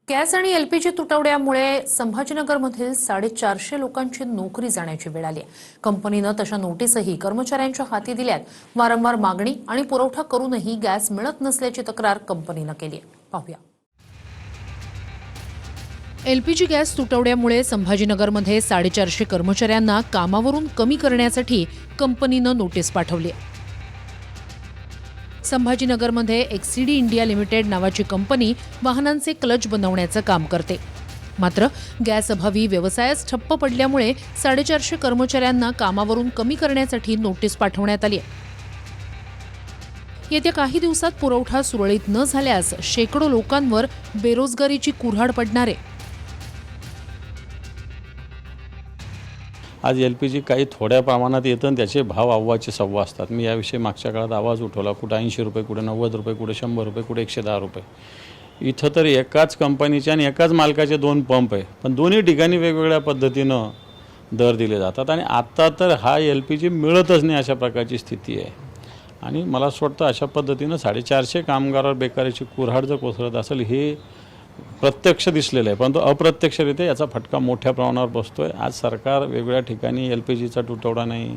Gas आणि LPG तुटवड्यामुळे संभाजीनगरमधील 450 लोकांची नोकरी जाण्याची वेळ आली आहे। कंपनीनं तशा नोटीसही कर्मचाऱ्यांच्या हाती दिल्यात। वारंवार मागणी आणि पुरवठा करूनही गॅस मिळत नसल्याची तक्रार कंपनीनं केली आहे। पाहूया। एलपीजी गॅस तुटवड्यामुळे संभाजीनगरमध्ये 450 कर्मचाऱ्यांना कामावरून कमी करण्यासाठी कंपनीनं नोटीस पाठवली आहे। संभाजीनगरमध्ये एक्सिडी इंडिया लिमिटेड नावाची कंपनी वाहनांचे क्लच बनवण्याचं काम करते। मात्र गॅस अभावी व्यवसायच ठप्प पडल्यामुळे 450 कर्मचाऱ्यांना कामावरून कमी करण्यासाठी नोटीस पाठवण्यात आली आहे। येत्या काही दिवसात पुरवठा सुरळीत न झाल्यास शेकडो लोकांवर बेरोजगारीची कुऱ्हाड पडणार आहे। आज एलपीजी काही थोड्या प्रमाणात येतं आणि त्याचे भाव अव्वाचे सव्वा असतात। मी याविषयी मागच्या काळात आवाज उठवला। कुठे 80 रुपये, कुठे 90 रुपये, कुठे 100 रुपये, कुठे 110 रुपये। इथं तर एकाच कंपनीचे आणि एकाच मालकाचे 2 पंप आहे, पण दोन्ही ठिकाणी वेगवेगळ्या पद्धतीनं दर दिले जातात आणि आता तर हा एलपीजी मिळतच नाही अशा प्रकारची स्थिती आहे। आणि मला असं वाटतं अशा पद्धतीनं 450 कामगारावर बेकारीची कुऱ्हाड जर कोसळत असेल हे प्रत्यक्ष दिसलेलं आहे, परंतु अप्रत्यक्षरित्या याचा फटका मोठ्या प्रमाणावर बसतोय। आज सरकार वेगवेगळ्या ठिकाणी एलपीजीचा तुटवडा नाही,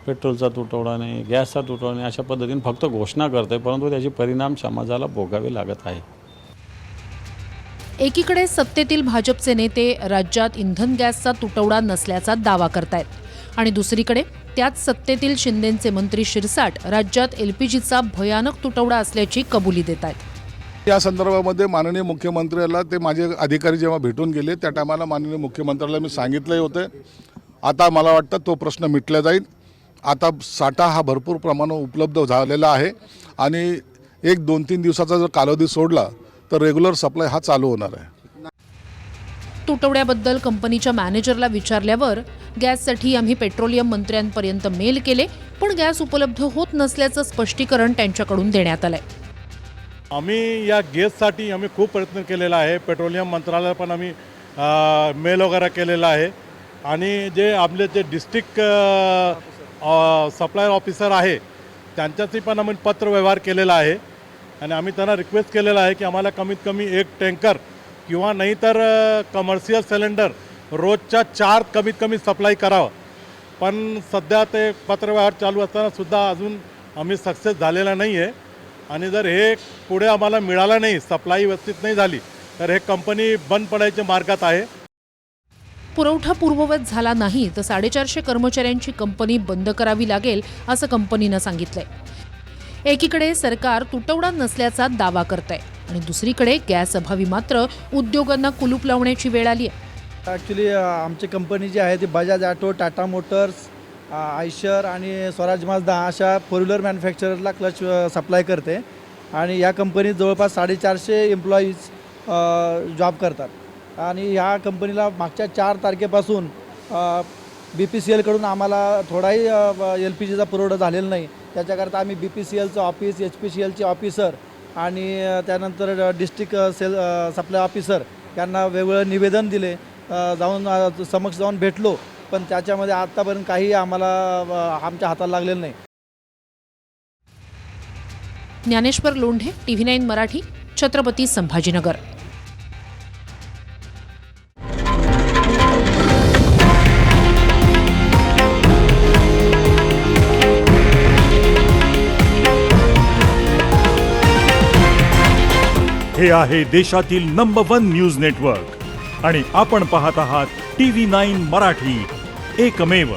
पेट्रोलचा तुटवडा नाही, गॅसचा तुटवडा नाही अशा पद्धतीने फक्त घोषणा करते, परंतु त्याचे परिणाम समाजाला भोगावे लागत आहे। एकीकडे सत्तेतील भाजपचे नेते राज्यात इंधन गॅसचा तुटवडा नसल्याचा दावा करतायत आणि दुसरीकडे त्याच सत्तेतील शिंदेंचे मंत्री शिरसाट राज्यात एलपीजीचा भयानक तुटवडा असल्याची कबुली देत आहेत। या संदर्भामध्ये माननीय मुख्यमंत्र्याला ते माझे अधिकारी जेव्हा भेटून गेले त्या टायमाला माननीय मुख्यमंत्र्याला मी सांगितले होते। आता मला वाटतं तो प्रश्न मिटला जाईल। आता साठा हा भरपूर प्रमाणात उपलब्ध झालेला आहे आणि 1-2-3 दिवसाचा जर कालावधी सोडला तर रेग्युलर सप्लाय हा चालू होणार आहे। तुटवड्याबद्दल कंपनीच्या मॅनेजरला विचारल्यावर गॅससाठी आम्ही पेट्रोलियम मंत्र्यांपर्यंत मेल केले, पण गॅस उपलब्ध होत नसल्याचं स्पष्टीकरण त्यांच्याकडून देण्यात आलंय। आम्ही या गॅससाठी आम्ही खूप प्रयत्न केलेला आहे। पेट्रोलियम मंत्रालयाला पण आम्ही मेल वगैरे केलेला आहे आणि जे आपले जे डिस्ट्रिक्ट सप्लायर ऑफिसर आहे त्यांच्याशी पण आम्ही पत्र व्यवहार केलेला आहे आणि आम्ही त्यांना रिक्वेस्ट केलेला आहे की आम्हाला कमीत कमी 1 टँकर किंवा नाही तर कमर्शियल सिलेंडर रोजच्या 4 कमीत कमी सप्लाय करावं। पण सध्या ते पत्रव्यवहार चालू असताना सुद्धा अजून आम्ही सक्सेस झालेला नाही आहे आणि जर हे पुढे आम्हाला मिळालं नाही, सप्लाय व्यवस्थित नाही झाली तर हे कंपनी बंद पडायच्या मार्गात आहे। पुरवठा पूर्ववत झाला नाही तर 450 कर्मचाऱ्यांची कंपनी बंद करावी लागेल असं कंपनीनं सांगितलंय। एकीकडे सरकार तुटवडा नसल्याचा दावा करतंय आणि दुसरीकडे गॅस अभावी मात्र उद्योगांना कुलूप लावण्याची वेळ आली आहे। ॲक्च्युली आमची कंपनी जी आहे ती Bajaj auto, Tata Motors, Eicher आणि स्वराज माजदा अशा 4 व्हीलर मॅन्युफॅक्चररला क्लच सप्लाय करते आणि या कंपनीत जवळपास 450 एम्प्लॉईज जॉब करतात आणि ह्या कंपनीला मागच्या 4 तारखेपासून BPCLकडून आम्हाला थोडाही LPGचा पुरवठा झालेला नाही। त्याच्याकरता आम्ही BPCLचं ऑफिस, HPCLचे ऑफिसर आणि त्यानंतर डिस्ट्रिक्ट सप्लाय ऑफिसर यांना वेगवेगळं निवेदन दिले, जाऊन समक्ष जाऊन भेटलो, पण त्याच्यामध्ये आतापर्यंत काही आम्हाला आमच्या हाताला लागलेलं नाही। ज्ञानेश्वर लोंढे, TV9 मराठी, छत्रपती संभाजीनगर। हे आहे देशातील नंबर 1 न्यूज नेटवर्क आणि आपण पाहत आहात TV9 मराठी, एकमेव।